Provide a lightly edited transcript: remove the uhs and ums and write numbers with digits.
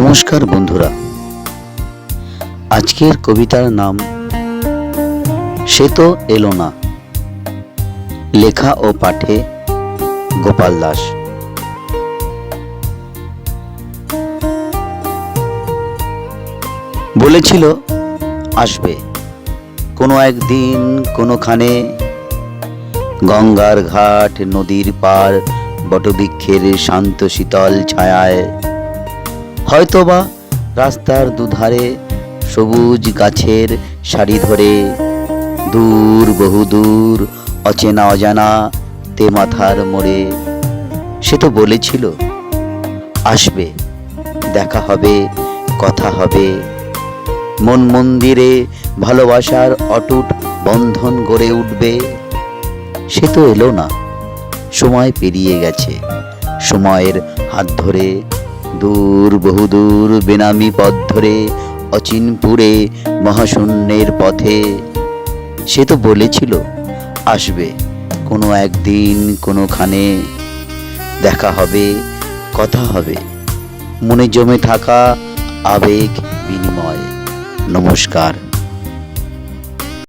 নমস্কার বন্ধুরা, আজকের কবিতার নাম সে তো এলো না। লেখা ও পাঠে গোপাল দাস। বলেছিল আসবে কোনো একদিন কোনোখানে, গঙ্গার ঘাট নদীর পার বটবৃক্ষের শান্ত শীতল ছায়ায়, হয়তোবা রাস্তার দুধারে সবুজ গাছের সারি ধরে, দূর বহুদূর অচেনা অজানা তে মাথার মোড়ে। সে তো বলেছিল আসবে, দেখা হবে, কথা হবে, মন মন্দিরে ভালোবাসার অটুট বন্ধন গড়ে উঠবে। সে তো এলো না, সময় পেরিয়ে গেছে, সময়ের হাত ধরে দূর বহুদূর বেনামি পথ ধরে অচিনপুরে মহাশূন্যের পথে। সে তো বলেছিল আসবে কোনো একদিন কোনোখানে, দেখা হবে, কথা হবে, মনে জমে থাকা আবেগ বিনিময়। নমস্কার।